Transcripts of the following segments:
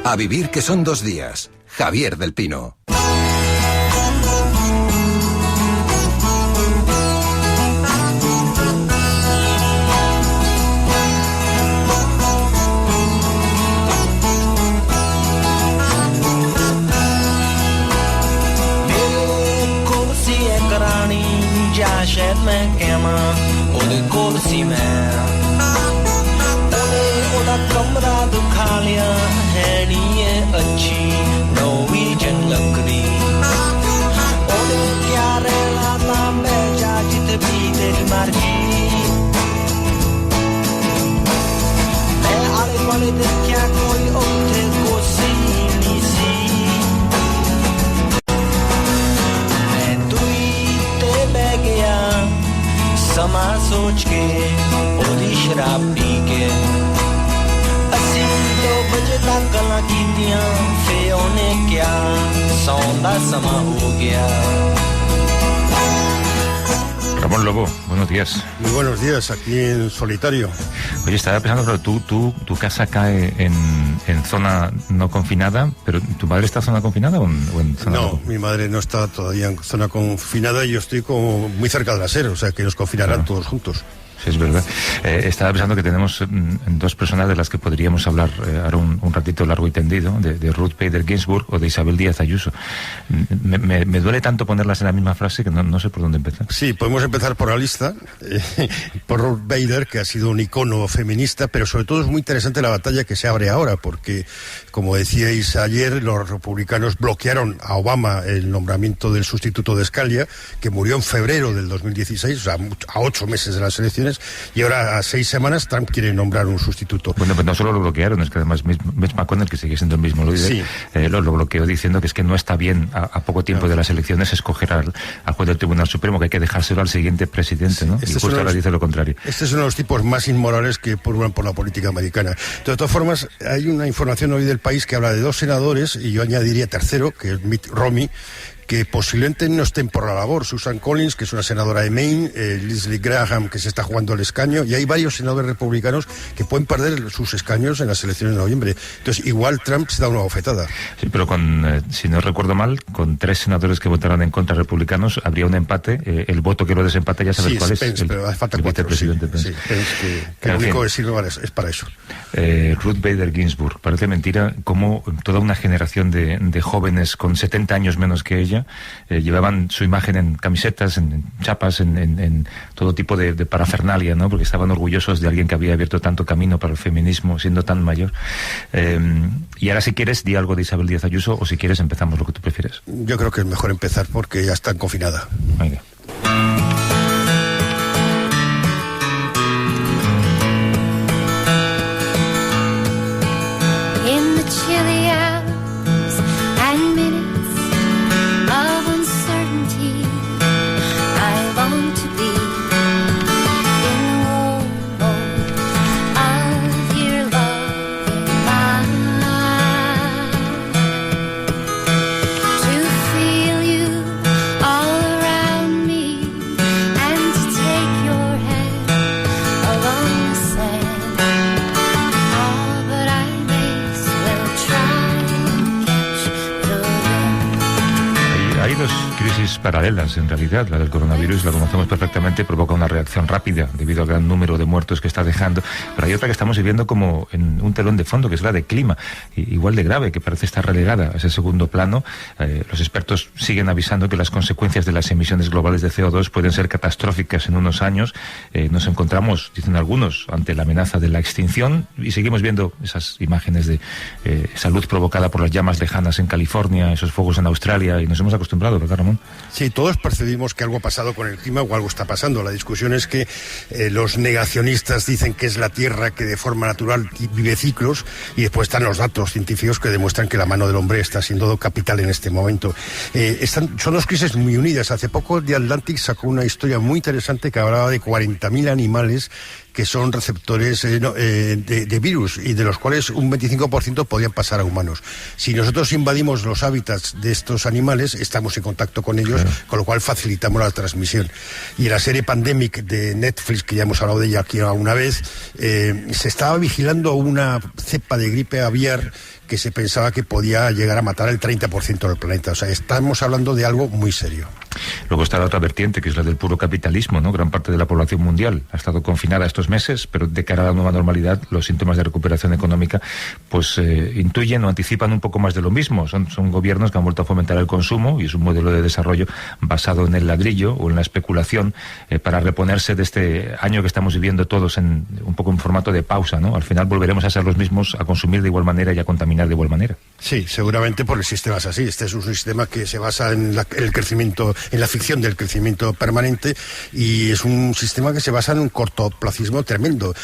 A vivir que son 2 días. Javier del Pino. शायद मैं कहमा ओदे कोल सी मैं ओदे ओदा कमरा दुखा लिया है नी ये अच्छी नॉर्वेजियन लकड़ी ओदे क्या रेला ना मैं जा जित भी तेरी मर्जी मैं आले वाले दिन क्या कोई उठे को सी नी सी समा सोच के ओदी शराब पी के असी 2 बजे तक गल्लां कीतियां फे ओने क्या सौंदा समा हो गया. Ramón Lobo, buenos días. Muy buenos días, aquí en solitario. Oye, estaba pensando, pero tu casa cae en zona no confinada, pero ¿tu madre está en zona confinada o en zona no? Mi madre no está todavía en zona confinada y yo estoy como muy cerca de la SER, o sea que nos confinarán todos juntos. Sí, es verdad. Estaba pensando que tenemos 2 personas de las que podríamos hablar ahora un ratito largo y tendido, de Ruth Bader Ginsburg o de Isabel Díaz Ayuso. Me duele tanto ponerlas en la misma frase que no sé por dónde empezar. Sí, podemos empezar por la lista, por Ruth Bader, que ha sido un icono feminista, pero sobre todo es muy interesante la batalla que se abre ahora, porque, como decíais ayer, los republicanos bloquearon a Obama el nombramiento del sustituto de Scalia, que murió en febrero del 2016, o sea, a 8 meses de las elecciones, y ahora a 6 semanas Trump quiere nombrar un sustituto. Bueno, pues no solo lo bloquearon, es que además Mitch McConnell, que sigue siendo el mismo líder, sí, lo bloqueó diciendo que es que no está bien a poco tiempo de las elecciones escoger al juez del Tribunal Supremo, que hay que dejárselo al siguiente presidente, ¿no? Y justo ahora dice lo contrario. Este es uno de los tipos más inmorales que purgan por la política americana. De todas formas, hay una información hoy del País que habla de 2 senadores, y yo añadiría tercero, que es Mitt Romney, que posiblemente no estén por la labor. Susan Collins, que es una senadora de Maine, Lindsey Graham, que se está jugando el escaño, y hay varios senadores republicanos que pueden perder sus escaños en las elecciones de noviembre. Entonces, igual Trump se da una bofetada. Sí, pero si no recuerdo mal, con 3 senadores que votaron en contra republicanos, habría un empate. El voto que lo desempate ya sabes cuál Pence, es. Pero hace falta 4. Vicepresidente Pence. Sí, Pence, que lo único que sirve es para eso. Ruth Bader Ginsburg. Parece mentira cómo toda una generación de jóvenes con 70 años menos que ella llevaban su imagen en camisetas, en chapas, en todo tipo de parafernalia, ¿no? Porque estaban orgullosos de alguien que había abierto tanto camino para el feminismo siendo tan mayor. Y ahora, si quieres, di algo de Isabel Díaz Ayuso, o si quieres empezamos, lo que tú prefieres. Yo creo que es mejor empezar porque ya está confinada. Venga. Paralelas, en realidad. La del coronavirus la conocemos perfectamente, provoca una reacción rápida debido al gran número de muertos que está dejando, pero hay otra que estamos viviendo como en un telón de fondo, que es la de clima, igual de grave, que parece estar relegada a ese segundo plano. Los expertos siguen avisando que las consecuencias de las emisiones globales de CO2 pueden ser catastróficas en unos años. Nos encontramos, dicen algunos, ante la amenaza de la extinción, y seguimos viendo esas imágenes de esa luz provocada por las llamas lejanas en California, esos fuegos en Australia, y nos hemos acostumbrado, ¿verdad, Ramón? Sí, todos percibimos que algo ha pasado con el clima o algo está pasando. La discusión es que los negacionistas dicen que es la Tierra que de forma natural vive ciclos, y después están los datos científicos que demuestran que la mano del hombre está siendo capital en este momento. Son 2 crisis muy unidas. Hace poco The Atlantic sacó una historia muy interesante que hablaba de 40.000 animales que son receptores de virus, y de los cuales un 25% podían pasar a humanos. Si nosotros invadimos los hábitats de estos animales, estamos en contacto con ellos, con lo cual facilitamos la transmisión. Y en la serie Pandemic de Netflix, que ya hemos hablado de ella aquí alguna vez, se estaba vigilando una cepa de gripe aviar que se pensaba que podía llegar a matar el 30% del planeta. O sea, estamos hablando de algo muy serio. Luego está la otra vertiente, que es la del puro capitalismo, ¿no? Gran parte de la población mundial ha estado confinada estos meses, pero de cara a la nueva normalidad, los síntomas de recuperación económica pues intuyen o anticipan un poco más de lo mismo. Son gobiernos que han vuelto a fomentar el consumo y es un modelo de desarrollo basado en el ladrillo o en la especulación para reponerse de este año que estamos viviendo todos un poco en formato de pausa, ¿no? Al final volveremos a ser los mismos, a consumir de igual manera y a contaminar de igual manera. Sí, seguramente por el sistema es así. Este es un sistema que se basa en el crecimiento, en la ficción del crecimiento permanente, y es un sistema que se basa en un cortoplacismo tremendo.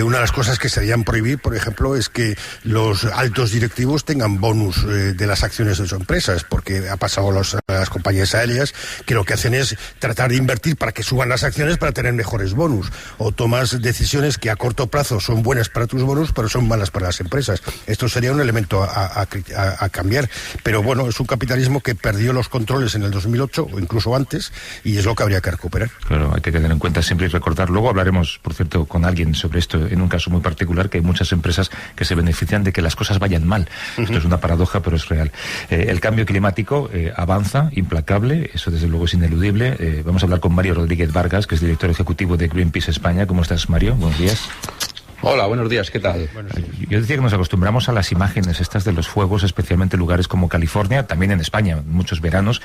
Una de las cosas que se deberían prohibir, por ejemplo, es que los altos directivos tengan bonus de las acciones de sus empresas, porque ha pasado a las compañías aéreas que lo que hacen es tratar de invertir para que suban las acciones para tener mejores bonus, o tomas decisiones que a corto plazo son buenas para tus bonus pero son malas para las empresas. Esto sería un elemento a cambiar, pero bueno, es un capitalismo que perdió los controles en el 2008 o incluso antes, y es lo que habría que recuperar. Claro, hay que tener en cuenta siempre y recordar. Luego hablaremos, por cierto, con alguien sobre esto, en un caso muy particular, que hay muchas empresas que se benefician de que las cosas vayan mal. Esto es una paradoja, pero es real. El cambio climático avanza, implacable, eso desde luego es ineludible. Vamos a hablar con Mario Rodríguez Vargas, que es director ejecutivo de Greenpeace España. ¿Cómo estás, Mario? Buenos días. Hola, buenos días, ¿qué tal? Yo decía que nos acostumbramos a las imágenes estas de los fuegos, especialmente en lugares como California, también en España, muchos veranos.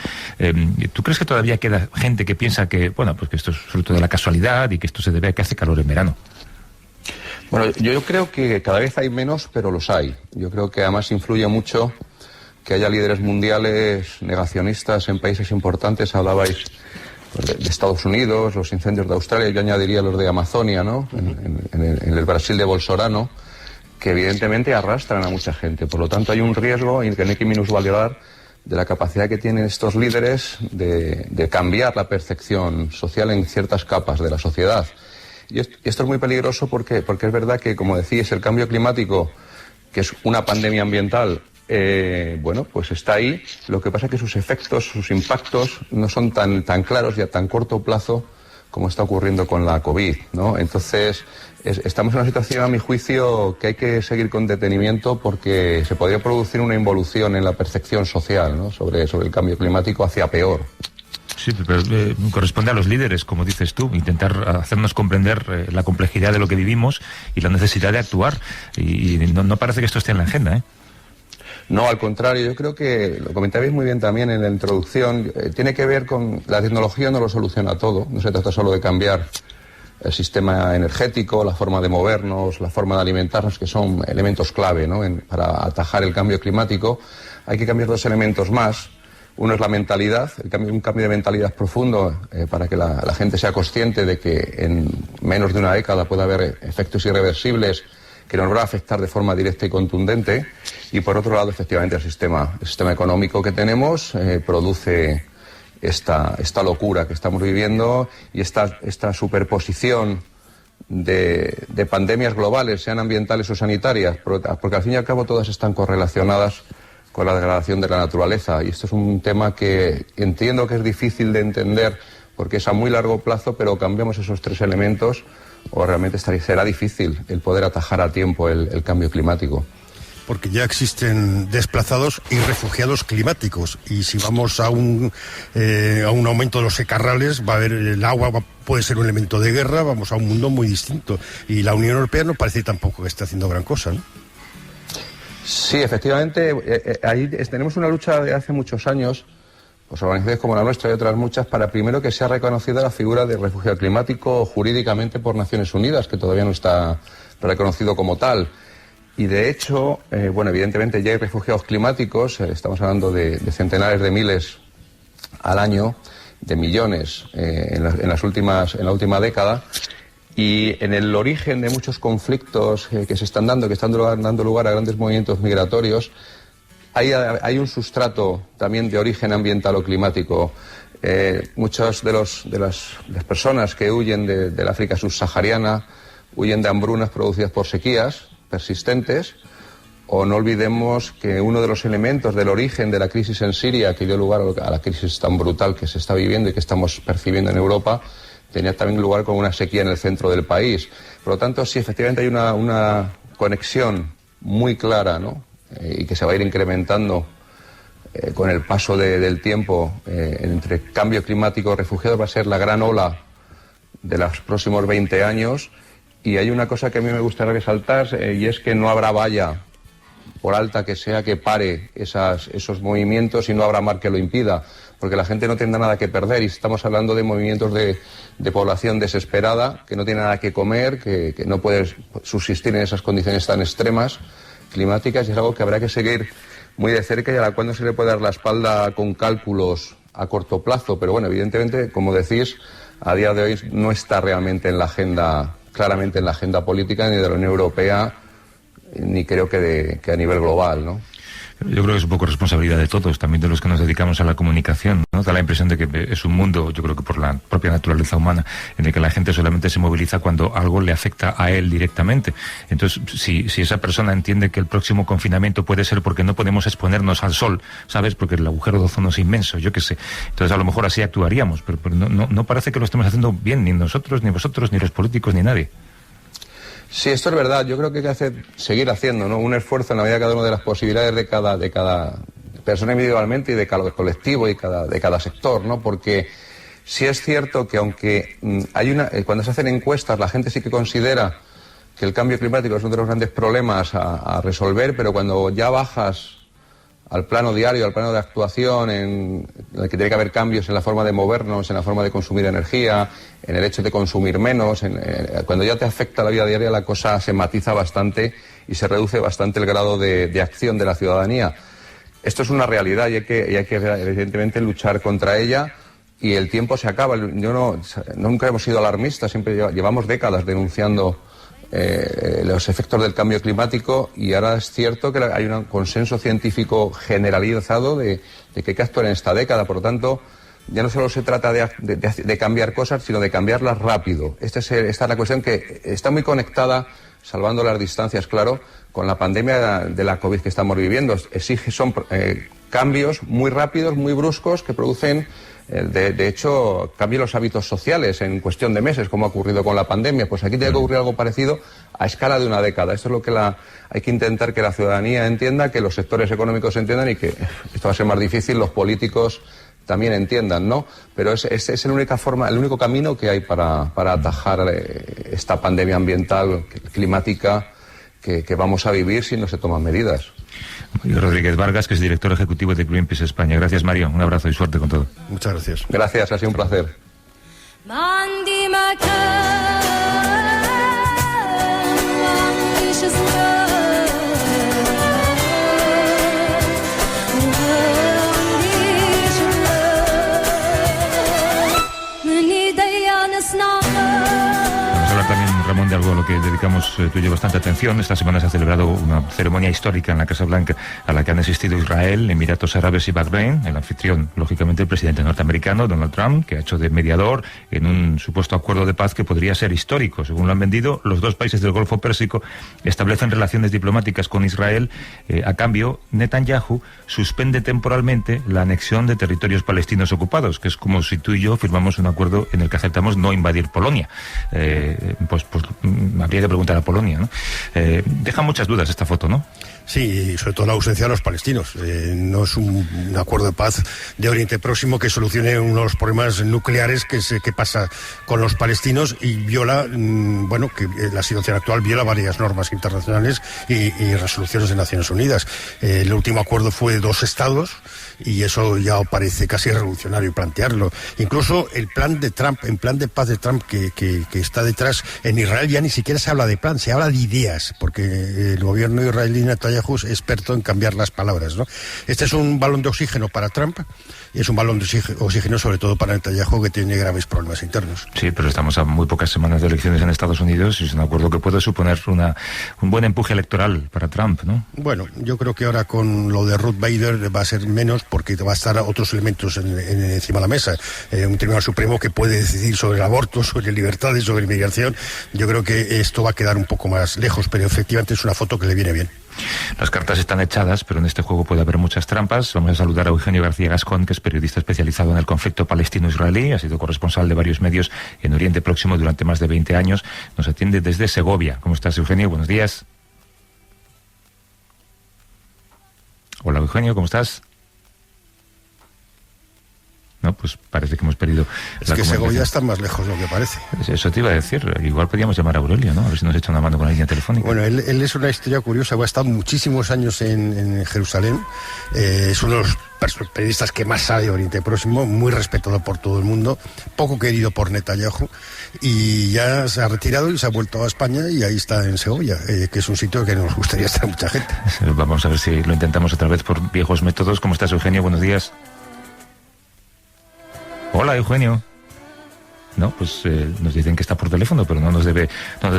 ¿Tú crees que todavía queda gente que piensa que, bueno, pues que esto es fruto de la casualidad y que esto se debe a que hace calor en verano? Bueno, yo creo que cada vez hay menos, pero los hay. Yo creo que además influye mucho que haya líderes mundiales negacionistas en países importantes. Hablabais de Estados Unidos, los incendios de Australia, yo añadiría los de Amazonia, ¿no? En el Brasil de Bolsonaro, que evidentemente arrastran a mucha gente. Por lo tanto, hay un riesgo y que no hay que minusvalorar de la capacidad que tienen estos líderes de cambiar la percepción social en ciertas capas de la sociedad. Y esto es muy peligroso porque es verdad que, como decís, el cambio climático, que es una pandemia ambiental, bueno, pues está ahí. Lo que pasa es que sus efectos, sus impactos no son tan claros y a tan corto plazo como está ocurriendo con la COVID, ¿no? Entonces, estamos en una situación, a mi juicio, que hay que seguir con detenimiento porque se podría producir una involución en la percepción social, ¿no? sobre el cambio climático hacia peor. Sí, pero corresponde a los líderes, como dices tú, intentar hacernos comprender la complejidad de lo que vivimos y la necesidad de actuar. Y no parece que esto esté en la agenda, ¿eh? No, al contrario, yo creo que, lo comentabais muy bien también en la introducción, tiene que ver con la tecnología, no lo soluciona todo, no se trata solo de cambiar el sistema energético, la forma de movernos, la forma de alimentarnos, que son elementos clave, ¿no? Para atajar el cambio climático. Hay que cambiar dos elementos más. Uno es la mentalidad, un cambio de mentalidad profundo para que la gente sea consciente de que en menos de una década puede haber efectos irreversibles que nos van a afectar de forma directa y contundente. Y por otro lado, efectivamente, el sistema económico que tenemos produce esta locura que estamos viviendo y esta superposición de pandemias globales, sean ambientales o sanitarias, porque al fin y al cabo todas están correlacionadas con la degradación de la naturaleza. Y esto es un tema que entiendo que es difícil de entender porque es a muy largo plazo, pero cambiamos esos tres elementos o realmente será difícil el poder atajar a tiempo el cambio climático. Porque ya existen desplazados y refugiados climáticos, y si vamos a un aumento de los secarrales, va a haber el agua, puede ser un elemento de guerra, vamos a un mundo muy distinto, y la Unión Europea no parece tampoco que esté haciendo gran cosa, ¿no? Sí, efectivamente, ahí tenemos una lucha de hace muchos años, pues organizaciones como la nuestra y otras muchas, para primero que sea reconocida la figura de refugiado climático jurídicamente por Naciones Unidas, que todavía no está reconocido como tal. Y de hecho, bueno, evidentemente ya hay refugiados climáticos, estamos hablando de centenares de miles al año, de millones en la última década. Y en el origen de muchos conflictos que se están dando, que están dando lugar a grandes movimientos migratorios, hay un sustrato también de origen ambiental o climático. Muchas de las personas que huyen del África subsahariana huyen de hambrunas producidas por sequías persistentes, o no olvidemos que uno de los elementos del origen de la crisis en Siria, que dio lugar a la crisis tan brutal que se está viviendo y que estamos percibiendo en Europa, tenía también lugar con una sequía en el centro del país. Por lo tanto, sí, efectivamente hay una conexión muy clara, ¿no?, y que se va a ir incrementando con el paso del tiempo entre cambio climático y refugiados, va a ser la gran ola de los próximos 20 años. Y hay una cosa que a mí me gustaría resaltar, y es que no habrá valla, por alta que sea, que pare esos movimientos, y no habrá mar que lo impida, porque la gente no tendrá nada que perder, y estamos hablando de movimientos de población desesperada, que no tiene nada que comer, que no puede subsistir en esas condiciones tan extremas climáticas, y es algo que habrá que seguir muy de cerca y a la cual no se le puede dar la espalda con cálculos a corto plazo. Pero bueno, evidentemente, como decís, a día de hoy no está realmente en la agenda, claramente en la agenda política ni de la Unión Europea, ni creo que a nivel global, ¿no? Yo creo que es un poco responsabilidad de todos, también de los que nos dedicamos a la comunicación, ¿no? Da la impresión de que es un mundo, yo creo que por la propia naturaleza humana, en el que la gente solamente se moviliza cuando algo le afecta a él directamente. Entonces, si esa persona entiende que el próximo confinamiento puede ser porque no podemos exponernos al sol, ¿sabes? Porque el agujero de ozono es inmenso, yo qué sé. Entonces, a lo mejor así actuaríamos, pero no parece que lo estemos haciendo bien, ni nosotros, ni vosotros, ni los políticos, ni nadie. Sí, esto es verdad. Yo creo que hay que seguir haciendo, ¿no?, un esfuerzo en la medida de cada una de las posibilidades de cada persona individualmente y de cada colectivo y de cada sector, ¿no? Porque sí es cierto que aunque cuando se hacen encuestas la gente sí que considera que el cambio climático es uno de los grandes problemas a resolver, pero cuando ya bajas al plano diario, al plano de actuación, en el que tiene que haber cambios en la forma de movernos, en la forma de consumir energía, en el hecho de consumir menos, cuando ya te afecta la vida diaria, la cosa se matiza bastante y se reduce bastante el grado de acción de la ciudadanía. Esto es una realidad y hay que evidentemente luchar contra ella, y el tiempo se acaba. Nunca hemos sido alarmistas, siempre llevamos décadas denunciando los efectos del cambio climático, y ahora es cierto que hay un consenso científico generalizado de que hay que actuar en esta década. Por lo tanto, ya no solo se trata de cambiar cosas, sino de cambiarlas rápido. Esta es la cuestión, que está muy conectada, salvando las distancias, claro, con la pandemia de la COVID que estamos viviendo. Son cambios muy rápidos, muy bruscos, que producen de hecho, cambian los hábitos sociales en cuestión de meses, como ha ocurrido con la pandemia. Pues aquí tiene que ocurrir algo parecido a escala de una década. Esto es lo que hay que intentar que la ciudadanía entienda, que los sectores económicos entiendan, y que esto va a ser más difícil, los políticos también entiendan, ¿no? Pero es la única forma, el único camino que hay para atajar esta pandemia ambiental, climática, que vamos a vivir si no se toman medidas. Mario Rodríguez Vargas, que es director ejecutivo de Greenpeace España. Gracias, Mario. Un abrazo y suerte con todo. Muchas gracias. Gracias, ha sido un placer. Ramón, de algo a lo que dedicamos tú y yo bastante atención. Esta semana se ha celebrado una ceremonia histórica en la Casa Blanca a la que han asistido Israel, Emiratos Árabes y Bahrein. El anfitrión, lógicamente, el presidente norteamericano, Donald Trump, que ha hecho de mediador en un supuesto acuerdo de paz que podría ser histórico. Según lo han vendido, los dos países del Golfo Pérsico establecen relaciones diplomáticas con Israel. A cambio, Netanyahu suspende temporalmente la anexión de territorios palestinos ocupados, que es como si tú y yo firmamos un acuerdo en el que aceptamos no invadir Polonia. Pues habría que preguntar a Polonia, ¿no? Deja muchas dudas esta foto, ¿no? Sí, sobre todo la ausencia de los palestinos. No es un acuerdo de paz de Oriente Próximo que solucione uno de los problemas nucleares que pasa con los palestinos, y viola, que la situación actual viola varias normas internacionales y resoluciones de Naciones Unidas. El último acuerdo fue de 2 estados, y eso ya parece casi revolucionario plantearlo. Incluso el plan de Trump, el plan de paz de Trump que está detrás, en Israel ya ni siquiera se habla de plan, se habla de ideas, porque el gobierno israelí, Netanyahu, es experto en cambiar las palabras, ¿no? Este es un balón de oxígeno para Trump, y es un balón de oxígeno sobre todo para Netanyahu, que tiene graves problemas internos. Sí, pero estamos a muy pocas semanas de elecciones en Estados Unidos, y es un acuerdo que puede suponer un buen empuje electoral para Trump, ¿no? Bueno, yo creo que ahora con lo de Ruth Bader va a ser menos, porque va a estar otros elementos encima de la mesa. Un Tribunal Supremo que puede decidir sobre el aborto, sobre libertades, sobre inmigración. Yo creo que esto va a quedar un poco más lejos, pero efectivamente es una foto que le viene bien. Las cartas están echadas, pero en este juego puede haber muchas trampas. Vamos a saludar a Eugenio García Gascón, que es periodista especializado en el conflicto palestino-israelí, ha sido corresponsal de varios medios en Oriente Próximo durante más de 20 años. Nos atiende desde Segovia. ¿Cómo estás, Eugenio? Buenos días. Hola Eugenio, ¿cómo estás? No, pues parece que hemos perdido es que Segovia está más lejos de lo que parece. Eso te iba a decir, igual podríamos llamar a Aurelio, ¿no? A ver si nos echa una mano con la línea telefónica. Bueno, él es una historia curiosa, ha estado muchísimos años en Jerusalén, es uno de los periodistas que más sabe de Oriente Próximo, muy respetado por todo el mundo, poco querido por Netanyahu, y ya se ha retirado y se ha vuelto a España y ahí está en Segovia, que es un sitio que nos gustaría estar mucha gente. Vamos a ver si lo intentamos otra vez por viejos métodos. ¿Cómo estás, Eugenio? Buenos días. Hola, Eugenio. No, pues nos dicen que está por teléfono, pero no nos debe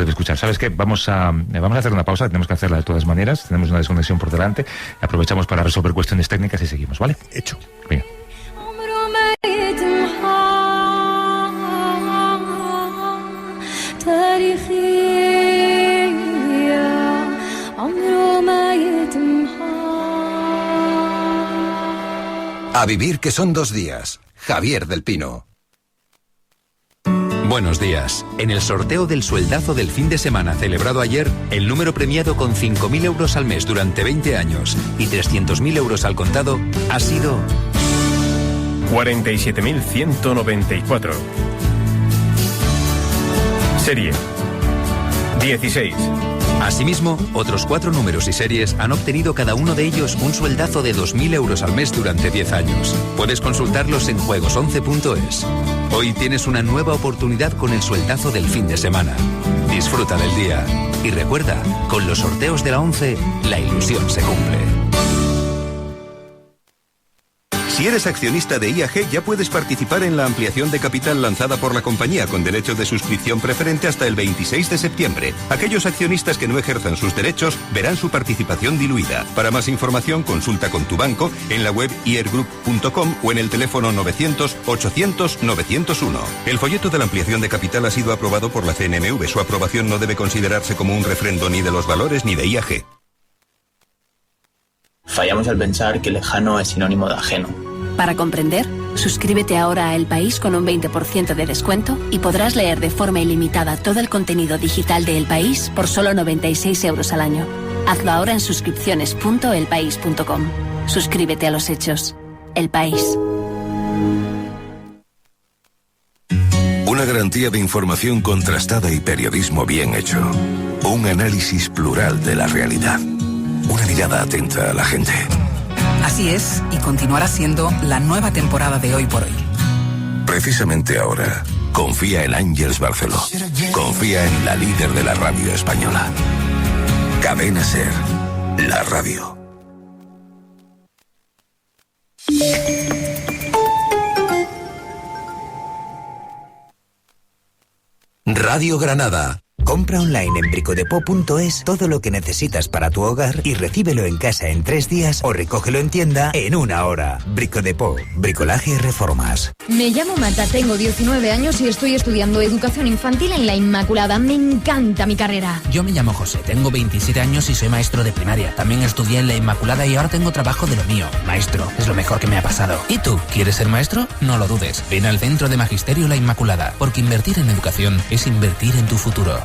escuchar. ¿Sabes qué? Vamos a hacer una pausa, tenemos que hacerla de todas maneras, tenemos una desconexión por delante, aprovechamos para resolver cuestiones técnicas y seguimos, ¿vale? Hecho. Venga. A vivir que son 2 días. Javier del Pino. Buenos días. En el sorteo del sueldazo del fin de semana celebrado ayer, el número premiado con 5.000 euros al mes durante 20 años y 300.000 euros al contado ha sido 47.194. Serie 16. Asimismo, otros 4 números y series han obtenido cada uno de ellos un sueldazo de 2.000 euros al mes durante 10 años. Puedes consultarlos en juegos11.es. Hoy tienes una nueva oportunidad con el sueldazo del fin de semana. Disfruta del día. Y recuerda, con los sorteos de la 11, la ilusión se cumple. Si eres accionista de IAG, ya puedes participar en la ampliación de capital lanzada por la compañía con derecho de suscripción preferente hasta el 26 de septiembre. Aquellos accionistas que no ejerzan sus derechos verán su participación diluida. Para más información, consulta con tu banco en la web iergroup.com o en el teléfono 900-800-901. El folleto de la ampliación de capital ha sido aprobado por la CNMV. Su aprobación no debe considerarse como un refrendo ni de los valores ni de IAG. Fallamos al pensar que lejano es sinónimo de ajeno. Para comprender, suscríbete ahora a El País con un 20% de descuento y podrás leer de forma ilimitada todo el contenido digital de El País por solo 96 euros al año. Hazlo ahora en suscripciones.elpaís.com. Suscríbete a los hechos. El País. Una garantía de información contrastada y periodismo bien hecho. Un análisis plural de la realidad. Una mirada atenta a la gente. Así es, y continuará siendo la nueva temporada de Hoy por Hoy. Precisamente ahora, confía en Ángels Barceló. Confía en la líder de la radio española. Cadena SER, la radio. Radio Granada. Compra online en bricodepo.es todo lo que necesitas para tu hogar y recíbelo en casa en 3 días o recógelo en tienda en 1 hora. Bricodepo, bricolaje y reformas. Me llamo Marta, tengo 19 años y estoy estudiando educación infantil en La Inmaculada. Me encanta mi carrera. Yo me llamo José, tengo 27 años y soy maestro de primaria. También estudié en La Inmaculada y ahora tengo trabajo de lo mío. Maestro, es lo mejor que me ha pasado. ¿Y tú, quieres ser maestro? No lo dudes. Ven al Centro de Magisterio La Inmaculada, porque invertir en educación es invertir en tu futuro.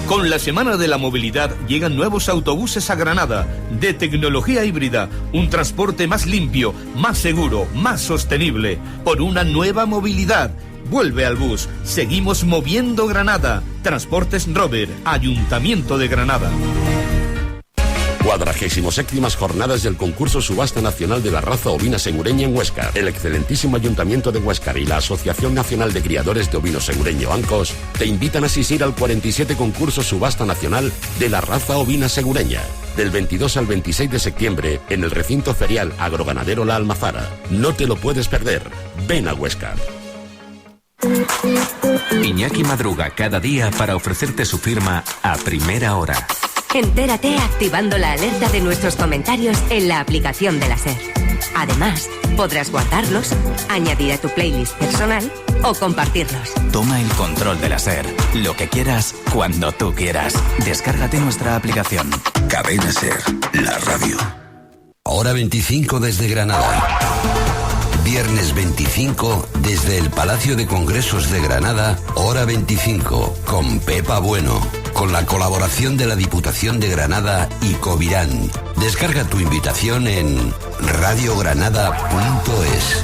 Con la Semana de la Movilidad llegan nuevos autobuses a Granada, de tecnología híbrida, un transporte más limpio, más seguro, más sostenible, por una nueva movilidad. Vuelve al bus, seguimos moviendo Granada. Transportes Rover, Ayuntamiento de Granada. 47ª Jornadas del Concurso Subasta Nacional de la Raza Ovina Segureña en Huéscar. El excelentísimo Ayuntamiento de Huéscar y la Asociación Nacional de Criadores de Ovino Segureño ANCOS te invitan a asistir al 47 Concurso Subasta Nacional de la Raza Ovina Segureña, del 22 al 26 de septiembre en el recinto ferial agroganadero La Almazara. No te lo puedes perder. Ven a Huéscar. Iñaki madruga cada día para ofrecerte su firma a primera hora. Entérate activando la alerta de nuestros comentarios en la aplicación de la SER. Además, podrás guardarlos, añadir a tu playlist personal o compartirlos. Toma el control de la SER. Lo que quieras, cuando tú quieras. Descárgate nuestra aplicación. Cadena SER, la radio. Hora 25 desde Granada. Viernes 25 desde el Palacio de Congresos de Granada. Hora 25 con Pepa Bueno. con la colaboración de la Diputación de Granada y Covirán. Descarga tu invitación en radiogranada.es.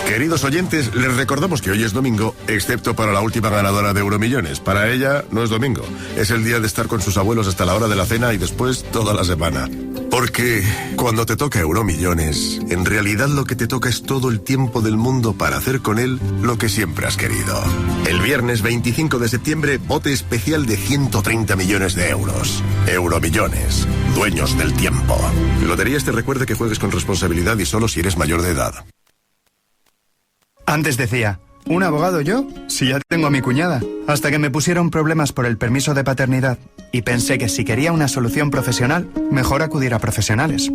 Queridos oyentes, les recordamos que hoy es domingo, excepto para la última ganadora de Euromillones. Para ella no es domingo, es el día de estar con sus abuelos hasta la hora de la cena y después toda la semana. Porque cuando te toca Euromillones, en realidad lo que te toca es todo el tiempo del mundo para hacer con él lo que siempre has querido. El viernes 25 de septiembre, bote especial de 130 millones de euros. Euromillones, dueños del tiempo. Loterías te recuerda que juegues con responsabilidad y solo si eres mayor de edad. Antes decía, ¿un abogado yo? Si ya tengo a mi cuñada. Hasta que me pusieron problemas por el permiso de paternidad. Y pensé que si quería una solución profesional, mejor acudir a profesionales.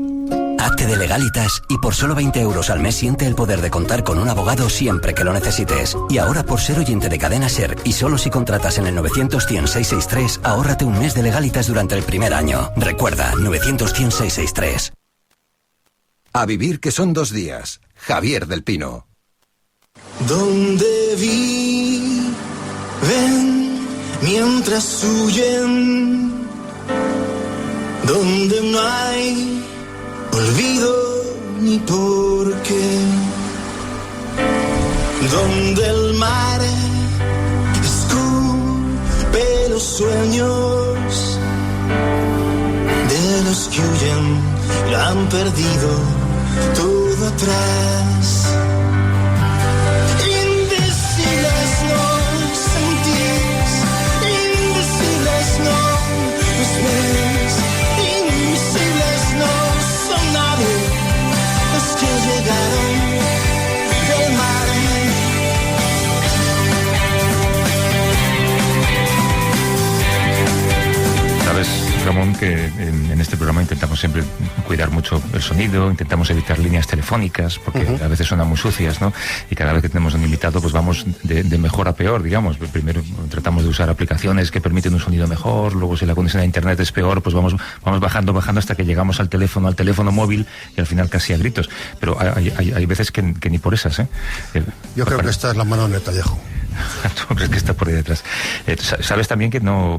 Hazte de Legalitas y por solo 20 euros al mes siente el poder de contar con un abogado siempre que lo necesites. Y ahora por ser oyente de Cadena SER y solo si contratas en el 900-100-663, ahórrate un mes de Legalitas durante el primer año. Recuerda, 900-100-663. A vivir que son 2 días. Javier del Pino. Donde viven mientras huyen, donde no hay olvido ni porqué, donde el mar escupe los sueños de los que huyen y lo han perdido todo atrás. Invisibles no son nadie los que llegaron del mar. Sabes, Ramón, que en este programa intentamos siempre cuidar mucho el sonido, intentamos evitar líneas telefónicas, porque a veces suenan muy sucias, ¿no? Y cada vez que tenemos un invitado, pues vamos de mejor a peor, digamos. Primero tratamos de usar aplicaciones que permiten un sonido mejor, luego si la conexión a internet es peor, pues vamos bajando hasta que llegamos al teléfono móvil y al final casi a gritos. Pero hay veces que ni por esas, ¿eh? Yo creo que esta es la mano de Netanyahu. ¿Tú crees que está por ahí detrás? Sabes también que no,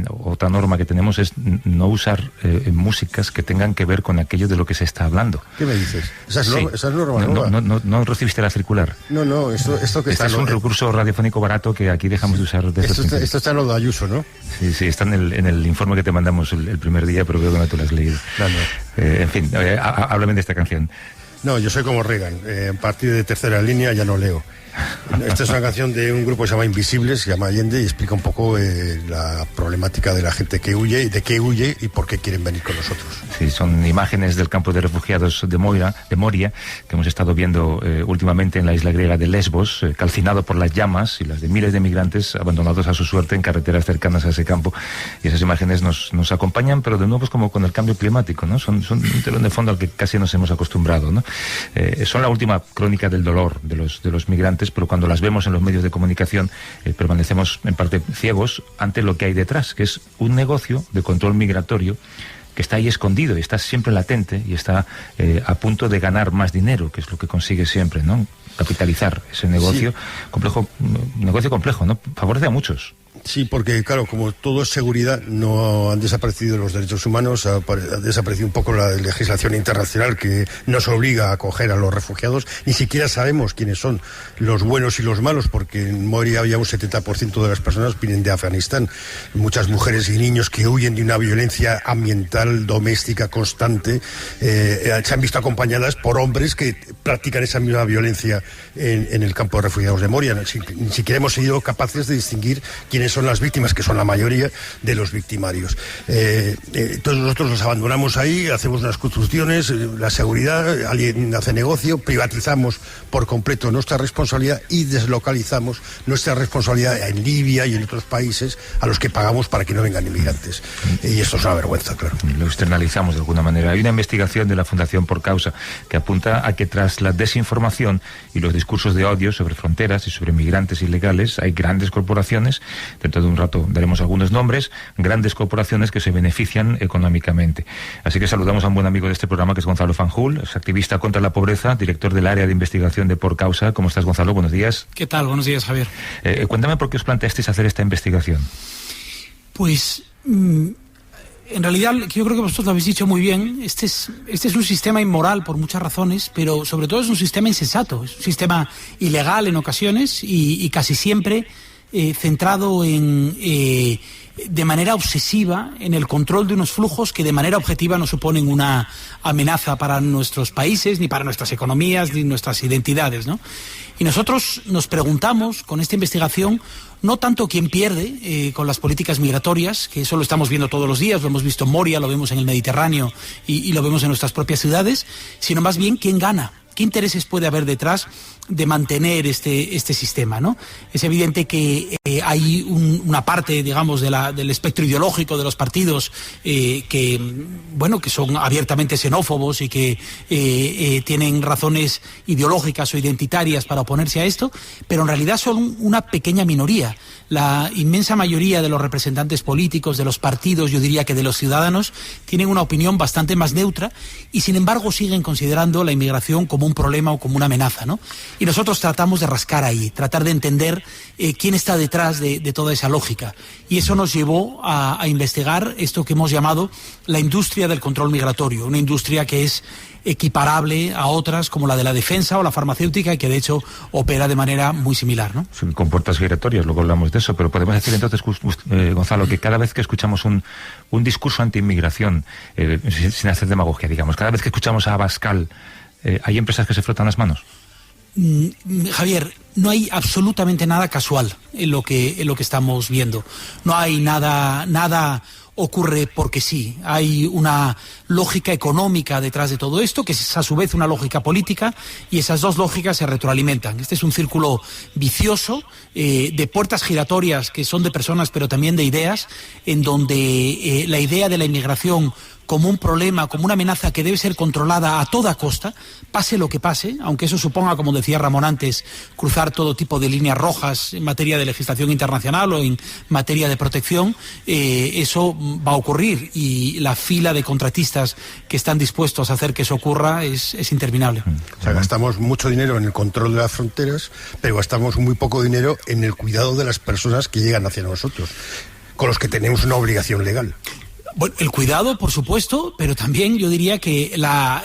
otra norma que tenemos es no usar músicas que tengan que ver con aquello de lo que se está hablando. ¿Qué me dices? Esa es norma nueva. No recibiste la circular. No, esto que este está... es un recurso radiofónico barato que aquí dejamos de usar. Esto está en lo de Ayuso, ¿no? Sí, está en el informe que te mandamos el primer día, pero veo que no te lo has leído. No. En fin, háblame de esta canción. No, yo soy como Reagan. A partir de tercera línea ya no leo. Esta es una canción de un grupo que se llama Invisibles, se llama Allende, y explica un poco la problemática de la gente que huye, de qué huye y por qué quieren venir con nosotros. Sí, son imágenes del campo de refugiados de Moria, que hemos estado viendo últimamente en la isla griega de Lesbos, calcinado por las llamas y las de miles de migrantes abandonados a su suerte en carreteras cercanas a ese campo. Y esas imágenes nos acompañan, pero de nuevo es como con el cambio climático, ¿no? Son un telón de fondo al que casi nos hemos acostumbrado, ¿no? Son la última crónica del dolor de los migrantes, pero cuando las vemos en los medios de comunicación permanecemos en parte ciegos ante lo que hay detrás, que es un negocio de control migratorio que está ahí escondido y está siempre latente y está a punto de ganar más dinero, que es lo que consigue siempre, ¿no? Capitalizar ese negocio complejo, ¿no? Favorece a muchos. Sí, porque claro, como todo es seguridad, no han desaparecido los derechos humanos, ha desaparecido un poco la legislación internacional que nos obliga a acoger a los refugiados. Ni siquiera sabemos quiénes son los buenos y los malos, porque en Moria había un 70% de las personas vienen de Afganistán. Muchas mujeres y niños que huyen de una violencia ambiental, doméstica, constante, se han visto acompañadas por hombres que practican esa misma violencia en el campo de refugiados de Moria. Ni siquiera hemos sido capaces de distinguir quiénes son las víctimas, que son la mayoría de los victimarios. Entonces nosotros los abandonamos ahí, hacemos unas construcciones, la seguridad, alguien hace negocio, privatizamos por completo nuestra responsabilidad y deslocalizamos nuestra responsabilidad en Libia y en otros países a los que pagamos para que no vengan inmigrantes. Y esto es una vergüenza, claro. Lo externalizamos de alguna manera. Hay una investigación de la Fundación Por Causa que apunta a que tras la desinformación y los discursos de odio sobre fronteras y sobre migrantes ilegales, hay grandes corporaciones Dentro de un rato daremos algunos nombres, grandes corporaciones que se benefician económicamente. Así que saludamos a un buen amigo de este programa, que es Gonzalo Fanjul, es activista contra la pobreza, director del área de investigación de Por Causa. ¿Cómo estás, Gonzalo? Buenos días. ¿Qué tal? Buenos días, Javier. Cuéntame por qué os planteasteis hacer esta investigación. Pues en realidad yo creo que vosotros lo habéis dicho muy bien. Este es un sistema inmoral por muchas razones, pero sobre todo es un sistema insensato, es un sistema ilegal en ocasiones y casi siempre centrado de manera obsesiva en el control de unos flujos que de manera objetiva no suponen una amenaza para nuestros países, ni para nuestras economías, ni nuestras identidades, ¿no? Y nosotros nos preguntamos con esta investigación no tanto quién pierde con las políticas migratorias, que eso lo estamos viendo todos los días, lo hemos visto en Moria, lo vemos en el Mediterráneo y lo vemos en nuestras propias ciudades, sino más bien quién gana. ¿Qué intereses puede haber detrás de mantener este sistema, ¿no? Es evidente que hay una parte, digamos, del espectro ideológico de los partidos que son abiertamente xenófobos y que tienen razones ideológicas o identitarias para oponerse a esto, pero en realidad son una pequeña minoría. La inmensa mayoría de los representantes políticos, de los partidos, yo diría que de los ciudadanos, tienen una opinión bastante más neutra y, sin embargo, siguen considerando la inmigración como un problema o como una amenaza, ¿no? Y nosotros tratamos de rascar ahí, tratar de entender quién está detrás de toda esa lógica. Y eso nos llevó a investigar esto que hemos llamado la industria del control migratorio, una industria que es equiparable a otras como la de la defensa o la farmacéutica y que de hecho opera de manera muy similar, ¿no? Sí, con puertas giratorias, luego hablamos de eso, pero podemos decir entonces, Gonzalo, que cada vez que escuchamos un discurso anti-inmigración, sin hacer demagogia, digamos, cada vez que escuchamos a Abascal, ¿hay empresas que se frotan las manos? Javier, no hay absolutamente nada casual en lo que estamos viendo. No hay nada ocurre porque sí. Hay una lógica económica detrás de todo esto, que es a su vez una lógica política, y esas dos lógicas se retroalimentan. Este es un círculo vicioso de puertas giratorias que son de personas pero también de ideas, en donde la idea de la inmigración como un problema, como una amenaza que debe ser controlada a toda costa, pase lo que pase, aunque eso suponga, como decía Ramón antes, cruzar todo tipo de líneas rojas en materia de legislación internacional o en materia de protección, eso va a ocurrir y la fila de contratistas que están dispuestos a hacer que eso ocurra es interminable. O sea, gastamos mucho dinero en el control de las fronteras, pero gastamos muy poco dinero en el cuidado de las personas que llegan hacia nosotros, con los que tenemos una obligación legal. Bueno, el cuidado, por supuesto, pero también yo diría que la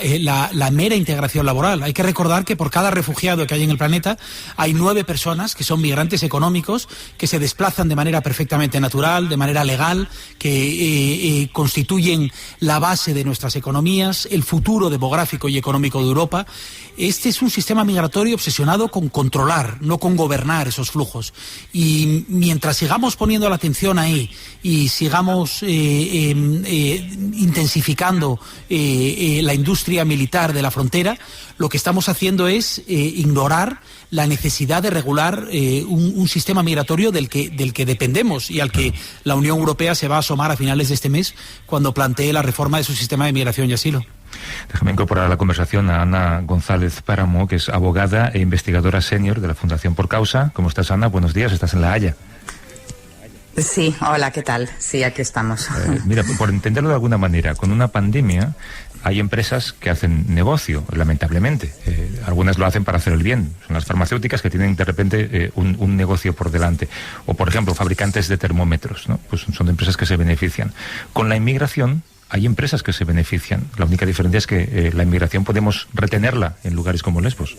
mera integración laboral. Hay que recordar que por cada refugiado que hay en el planeta hay 9 personas que son migrantes económicos, que se desplazan de manera perfectamente natural, de manera legal, que constituyen la base de nuestras economías, el futuro demográfico y económico de Europa. Este es un sistema migratorio obsesionado con controlar, no con gobernar esos flujos. Y mientras sigamos poniendo la atención ahí y sigamos intensificando la industria militar de la frontera, lo que estamos haciendo es ignorar la necesidad de regular un sistema migratorio del que dependemos y al que la Unión Europea se va a asomar a finales de este mes cuando plantee la reforma de su sistema de migración y asilo. Déjame incorporar a la conversación a Ana González Páramo, que es abogada e investigadora senior de la Fundación Por Causa. ¿Cómo estás, Ana? Buenos días, estás en La Haya. Sí, hola, ¿qué tal? Sí, aquí estamos. Mira, por entenderlo de alguna manera, con una pandemia hay empresas que hacen negocio, lamentablemente. Algunas lo hacen para hacer el bien. Son las farmacéuticas que tienen de repente un negocio por delante. O, por ejemplo, fabricantes de termómetros, ¿no? Pues son empresas que se benefician. Con la inmigración hay empresas que se benefician. La única diferencia es que la inmigración podemos retenerla en lugares como Lesbos.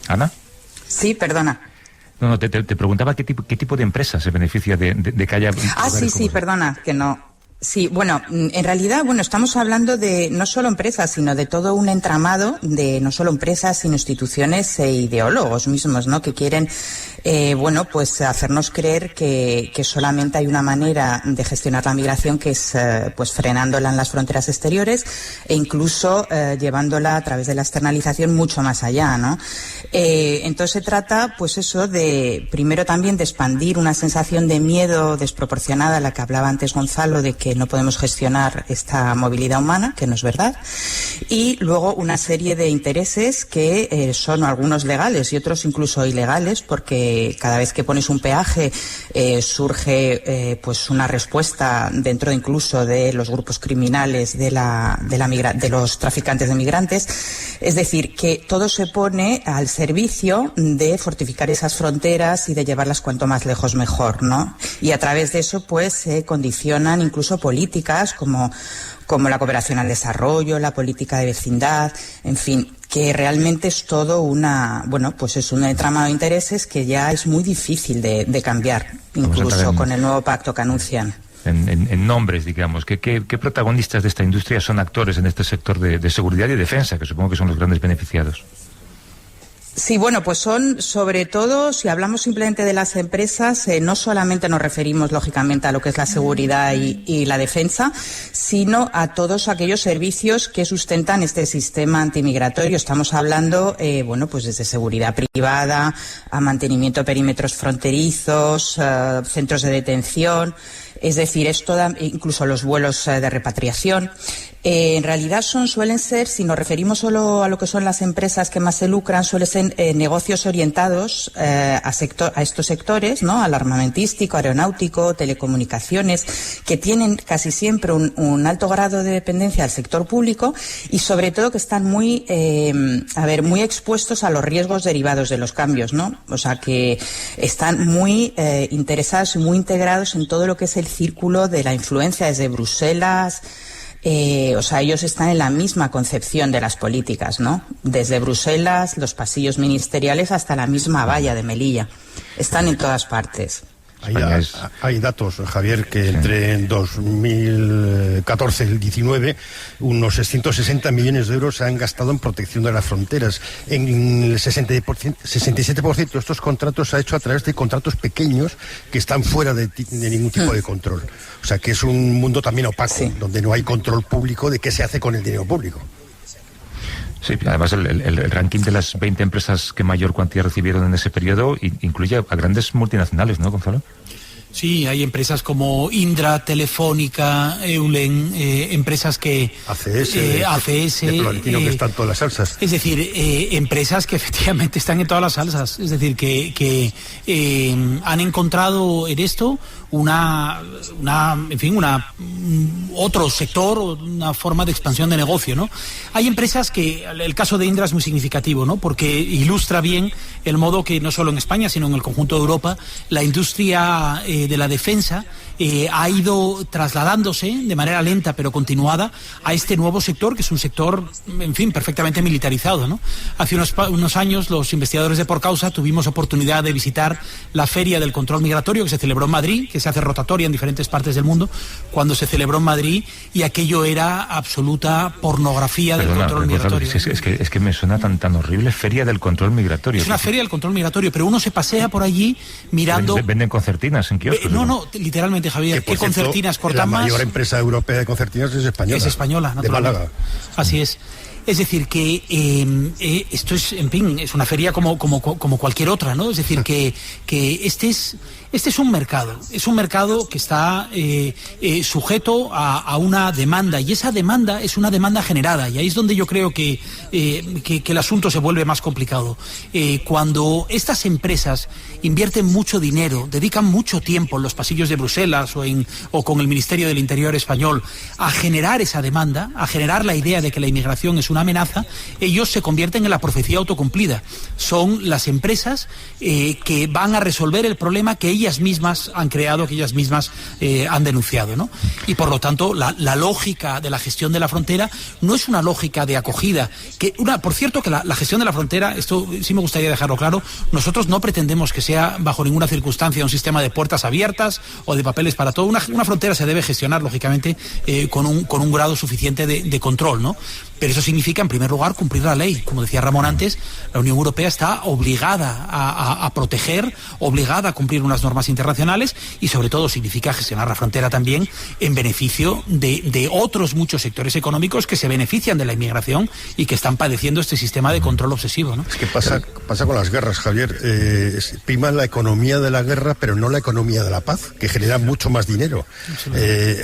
¿Ana? Sí, perdona. No, te preguntaba qué tipo de empresa se beneficia de que haya... Sí, perdona, que no... Sí, bueno, en realidad, estamos hablando de no solo empresas, sino de todo un entramado de no solo empresas, sino instituciones e ideólogos mismos, ¿no? Que quieren, pues hacernos creer que solamente hay una manera de gestionar la migración, que es, pues frenándola en las fronteras exteriores e incluso llevándola a través de la externalización mucho más allá, ¿no? Entonces se trata, pues eso, de primero también de expandir una sensación de miedo desproporcionada, a la que hablaba antes Gonzalo, de que no podemos gestionar esta movilidad humana, que no es verdad, y luego una serie de intereses que son algunos legales y otros incluso ilegales, porque cada vez que pones un peaje surge pues una respuesta dentro incluso de los grupos criminales de los traficantes de migrantes. Es decir, que todo se pone al servicio de fortificar esas fronteras y de llevarlas cuanto más lejos mejor, ¿no? Y a través de eso pues se condicionan incluso políticas como la cooperación al desarrollo, la política de vecindad, en fin, que realmente es todo pues es un entramado de intereses que ya es muy difícil de cambiar, incluso con el nuevo pacto que anuncian. En nombres, digamos, ¿qué protagonistas de esta industria son actores en este sector de seguridad y defensa, que supongo que son los grandes beneficiados? Sí, bueno, pues son, sobre todo, si hablamos simplemente de las empresas, no solamente nos referimos, lógicamente, a lo que es la seguridad y la defensa, sino a todos aquellos servicios que sustentan este sistema antimigratorio. Estamos hablando, pues desde seguridad privada, a mantenimiento de perímetros fronterizos, centros de detención. Es decir, incluso los vuelos de repatriación. En realidad suelen ser, si nos referimos solo a lo que son las empresas que más se lucran, suelen ser negocios orientados a estos sectores, ¿no? Al armamentístico, aeronáutico, telecomunicaciones, que tienen casi siempre un alto grado de dependencia del sector público y sobre todo que están muy expuestos a los riesgos derivados de los cambios, ¿no? O sea, que están muy interesados y muy integrados en todo lo que es el círculo de la influencia desde Bruselas. Ellos están en la misma concepción de las políticas, ¿no? Desde Bruselas, los pasillos ministeriales hasta la misma valla de Melilla. Están en todas partes. Hay datos, Javier, que entre 2014 y el 19 unos 660 millones de euros se han gastado en protección de las fronteras. En el 67% de estos contratos se ha hecho a través de contratos pequeños que están fuera de ningún tipo de control. O sea que es un mundo también opaco, donde no hay control público de qué se hace con el dinero público. Sí, además el ranking de las 20 empresas que mayor cuantía recibieron en ese periodo incluye a grandes multinacionales, ¿no, Gonzalo? Sí, hay empresas como Indra, Telefónica, Eulen, empresas que... ACS, de Florentino, que están todas las salsas. Es decir, empresas que efectivamente están en todas las salsas. Es decir, que han encontrado en esto otro sector, una forma de expansión de negocio, ¿no? Hay empresas que, el caso de Indra es muy significativo, ¿no? Porque ilustra bien el modo que no solo en España, sino en el conjunto de Europa, la industria de la defensa ha ido trasladándose de manera lenta pero continuada a este nuevo sector, que es un sector, en fin, perfectamente militarizado, ¿no? Hace unos años los investigadores de Por Causa tuvimos oportunidad de visitar la Feria del Control Migratorio que se celebró en Madrid, que se hace rotatoria en diferentes partes del mundo, cuando se celebró en Madrid, y aquello era absoluta pornografía del control migratorio. Es que me suena tan horrible, Feria del Control Migratorio. Es una feria del control migratorio, pero uno se pasea por allí mirando... Venden concertinas en kioscos. No, literalmente, Javier, ¿qué concertinas cortan más? La mayor empresa europea de concertinas es española. Es española, naturalmente. De Málaga. Así es. Es decir, que esto es, en fin, es una feria como cualquier otra, ¿no? Es decir, que este es un mercado que está sujeto a una demanda, y esa demanda es una demanda generada, y ahí es donde yo creo que el asunto se vuelve más complicado. Cuando estas empresas invierten mucho dinero, dedican mucho tiempo en los pasillos de Bruselas o con el Ministerio del Interior español a generar esa demanda, a generar la idea de que la inmigración es una amenaza, ellos se convierten en la profecía autocumplida. Son las empresas que van a resolver el problema que ellas mismas han creado, que ellas mismas han denunciado, ¿no? Y por lo tanto la lógica de la gestión de la frontera no es una lógica de acogida. Por cierto, que la gestión de la frontera, esto sí me gustaría dejarlo claro, nosotros no pretendemos que sea bajo ninguna circunstancia un sistema de puertas abiertas o de papeles para todo. Una frontera se debe gestionar, lógicamente, con un grado suficiente de control, ¿no? Pero eso significa, en primer lugar, cumplir la ley. Como decía Ramón antes, la Unión Europea está obligada a proteger, obligada a cumplir unas normas internacionales, y sobre todo significa gestionar la frontera también en beneficio de otros muchos sectores económicos que se benefician de la inmigración y que están padeciendo este sistema de control obsesivo, ¿no? Es que pasa con las guerras, Javier. Prima la economía de la guerra, pero no la economía de la paz, que genera mucho más dinero.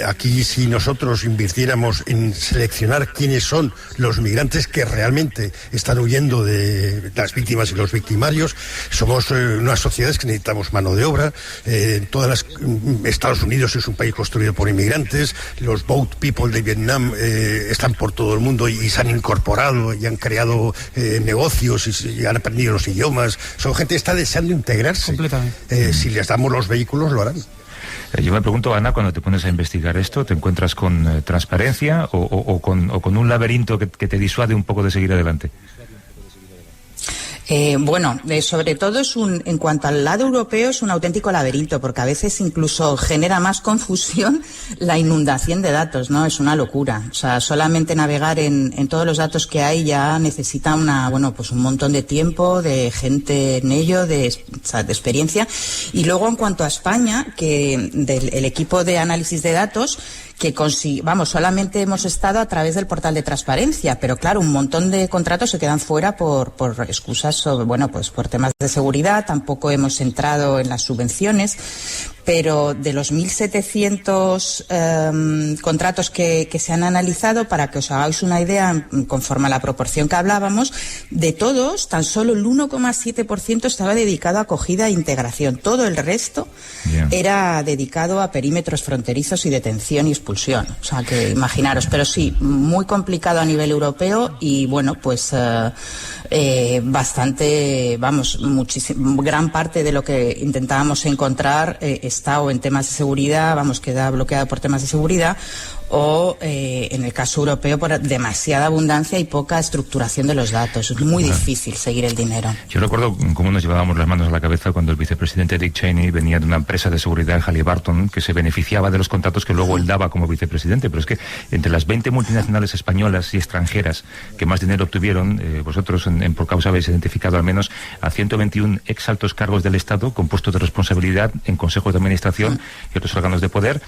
Aquí, si nosotros invirtiéramos en seleccionar quiénes son los migrantes que realmente están huyendo de las víctimas y los victimarios. Somos unas sociedades que necesitamos mano de obra. Estados Unidos es un país construido por inmigrantes. Los Boat People de Vietnam están por todo el mundo y se han incorporado y han creado negocios y han aprendido los idiomas. Son gente que está deseando integrarse. Completamente. Si les damos los vehículos, lo harán. Yo me pregunto, Ana, cuando te pones a investigar esto, ¿te encuentras con transparencia o con un laberinto que te disuade un poco de seguir adelante? Sobre todo en cuanto al lado europeo es un auténtico laberinto, porque a veces incluso genera más confusión la inundación de datos, ¿no? Es una locura. O sea, solamente navegar en todos los datos que hay ya necesita un montón de tiempo, de gente en ello, de experiencia. Y luego en cuanto a España, que el equipo de análisis de datos, que solamente hemos estado a través del portal de transparencia, pero claro, un montón de contratos se quedan fuera por excusas por temas de seguridad. Tampoco hemos entrado en las subvenciones, pero de los 1.700 contratos que se han analizado, para que os hagáis una idea, conforme a la proporción que hablábamos, de todos, tan solo el 1,7% estaba dedicado a acogida e integración. Todo el resto era dedicado a perímetros fronterizos y detención y expulsión. O sea, que imaginaros. Pero sí, muy complicado a nivel europeo y, gran parte de lo que intentábamos encontrar está o en temas de seguridad, queda bloqueado por temas de seguridad, o en el caso europeo por demasiada abundancia y poca estructuración de los datos. Es muy difícil seguir el dinero. Yo recuerdo cómo nos llevábamos las manos a la cabeza cuando el vicepresidente Dick Cheney venía de una empresa de seguridad, Halliburton, que se beneficiaba de los contratos que luego él daba como vicepresidente. Pero es que entre las 20 multinacionales españolas y extranjeras que más dinero obtuvieron, vosotros en Por Causa habéis identificado al menos a 121 exaltos cargos del Estado con puestos de responsabilidad en consejos de administración y otros órganos de poder.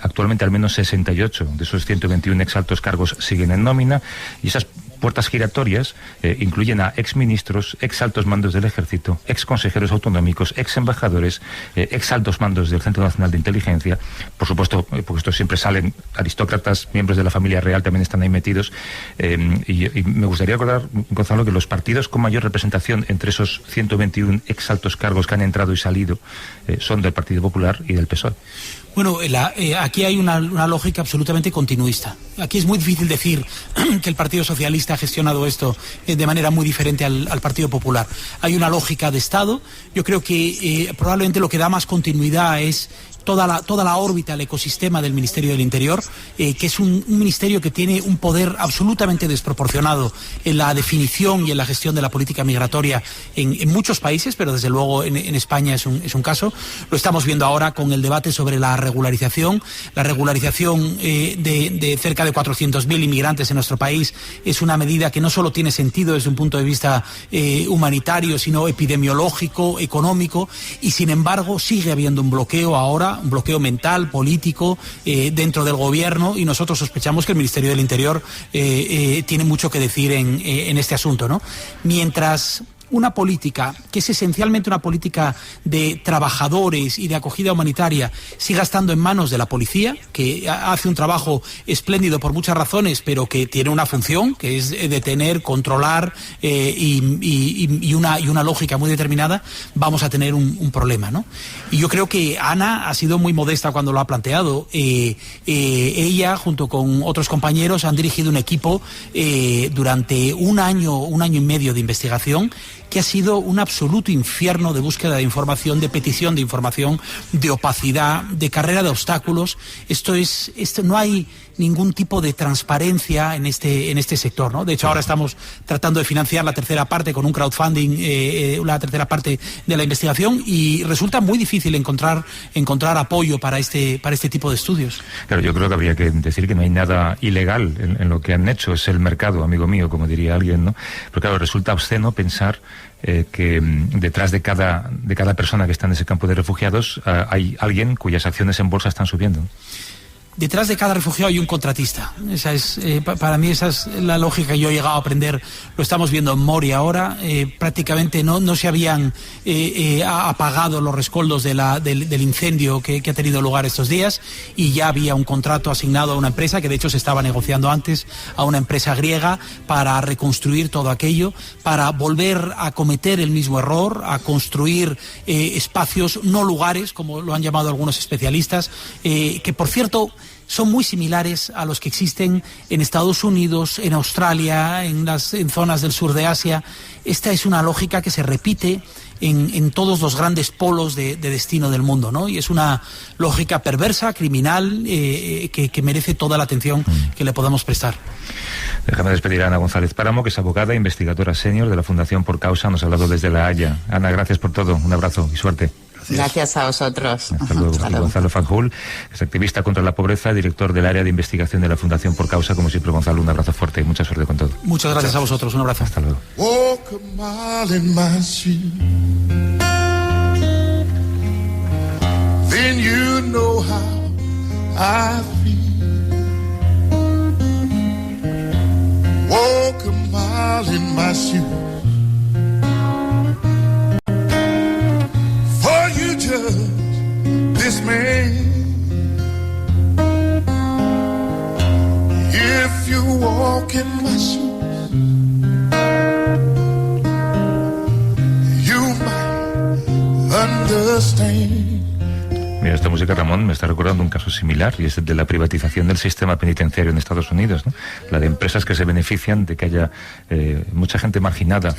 Actualmente al menos 68 de esos 121 exaltos cargos siguen en nómina, y esas puertas giratorias incluyen a exministros, exaltos mandos del Ejército, exconsejeros autonómicos, exembajadores, exaltos mandos del Centro Nacional de Inteligencia. Por supuesto, porque estos siempre salen aristócratas, miembros de la familia real también están ahí metidos. Y me gustaría recordar, Gonzalo, que los partidos con mayor representación entre esos 121 exaltos cargos que han entrado y salido son del Partido Popular y del PSOE. Bueno, aquí hay una lógica absolutamente continuista. Aquí es muy difícil decir que el Partido Socialista ha gestionado esto de manera muy diferente al Partido Popular. Hay una lógica de Estado. Yo creo que probablemente lo que da más continuidad es toda la órbita, el ecosistema del Ministerio del Interior, que es un ministerio que tiene un poder absolutamente desproporcionado en la definición y en la gestión de la política migratoria en muchos países, pero desde luego en España es un caso. Lo estamos viendo ahora con el debate sobre la regularización. La regularización de cerca de 400.000 inmigrantes en nuestro país es una medida que no solo tiene sentido desde un punto de vista humanitario, sino epidemiológico, económico, y sin embargo sigue habiendo un bloqueo ahora, un bloqueo mental, político, dentro del gobierno, y nosotros sospechamos que el Ministerio del Interior tiene mucho que decir en este asunto, ¿no? Mientras una política que es esencialmente una política de trabajadores y de acogida humanitaria siga estando en manos de la policía, que hace un trabajo espléndido por muchas razones, pero que tiene una función, que es detener, controlar y una lógica muy determinada, vamos a tener un problema, ¿no? Y yo creo que Ana ha sido muy modesta cuando lo ha planteado. Ella, junto con otros compañeros, han dirigido un equipo durante un año y medio de investigación, que ha sido un absoluto infierno de búsqueda de información, de petición de información, de opacidad, de carrera de obstáculos. No hay ningún tipo de transparencia en este sector, ¿no? De hecho, ahora estamos tratando de financiar la tercera parte con un crowdfunding, la tercera parte de la investigación, y resulta muy difícil encontrar apoyo para este tipo de estudios. Claro, yo creo que habría que decir que no hay nada ilegal en lo que han hecho. Es el mercado, amigo mío, como diría alguien, ¿no? Pero claro, resulta obsceno pensar que detrás de cada persona que está en ese campo de refugiados hay alguien cuyas acciones en bolsa están subiendo. detrás de cada refugiado hay un contratista. Esa es, para mí esa es la lógica que yo he llegado a aprender. Lo estamos viendo en Moria ahora. Prácticamente no se habían apagado los rescoldos del incendio que ha tenido lugar estos días, y ya había un contrato asignado a una empresa, que de hecho se estaba negociando antes, a una empresa griega, para reconstruir todo aquello, para volver a cometer el mismo error, a construir espacios, no lugares, como lo han llamado algunos especialistas, que por cierto son muy similares a los que existen en Estados Unidos, en Australia, en zonas del sur de Asia. Esta es una lógica que se repite en todos los grandes polos de destino del mundo, ¿no? Y es una lógica perversa, criminal, que merece toda la atención que le podamos prestar. Déjame despedir a Ana González Páramo, que es abogada e investigadora senior de la Fundación Por Causa. Nos ha hablado desde La Haya. Ana, gracias por todo. Un abrazo y suerte. Gracias a vosotros. Hasta luego. Y Gonzalo Fanjul, es activista contra la pobreza, director del área de investigación de la Fundación Por Causa. Como siempre, Gonzalo, un abrazo fuerte y mucha suerte con todo. Muchas gracias a vosotros. Un abrazo. Hasta luego. Walk a mile in my shoes, then you know how I feel. Walk a mile in my shoes, for you judge this man. If you walk in my shoes, you might understand. Mira, esta música, Ramón, me está recordando un caso similar, y es el de la privatización del sistema penitenciario en Estados Unidos, ¿no? La de empresas que se benefician de que haya mucha gente marginada,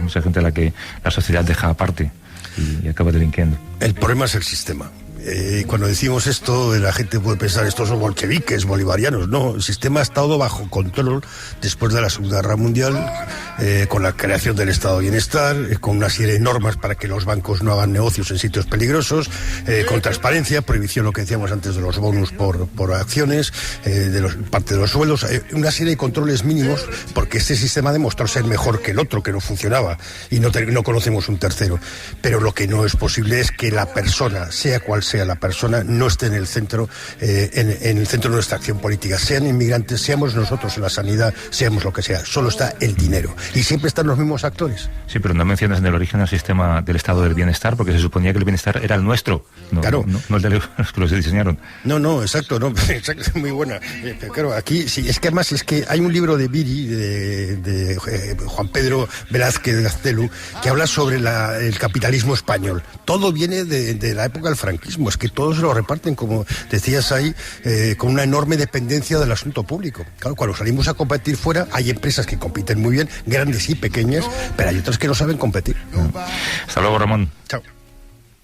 mucha gente a la que la sociedad deja aparte y acaba delinquiendo. El problema es el sistema. Cuando decimos esto, la gente puede pensar estos son bolcheviques, bolivarianos. No, el sistema ha estado bajo control después de la Segunda Guerra Mundial, con la creación del Estado de Bienestar, con una serie de normas para que los bancos no hagan negocios en sitios peligrosos, con transparencia, prohibición, lo que decíamos antes, de los bonus por acciones, parte de los sueldos, una serie de controles mínimos, porque este sistema demostró ser mejor que el otro, que no funcionaba, y no conocemos un tercero. Pero lo que no es posible es que la persona, sea cual sea la persona, no esté en el centro en el centro de nuestra acción política. Sean inmigrantes, seamos nosotros en la sanidad, seamos lo que sea, solo está el dinero y siempre están los mismos actores. Sí, pero no mencionas en el origen el sistema del Estado del Bienestar, porque se suponía que el bienestar era el nuestro, claro, no el de los que los diseñaron. No, exacto, muy buena. Pero claro, aquí sí, es que además es que hay un libro de Biri, de Juan Pedro Velázquez de Gaztelu, que habla sobre el capitalismo español. Todo viene de la época del franquismo. Es que todos se lo reparten, como decías ahí, con una enorme dependencia del asunto público. Claro, cuando salimos a competir fuera, hay empresas que compiten muy bien, grandes y pequeñas, pero hay otras que no saben competir. Hasta luego, Ramón. Chao.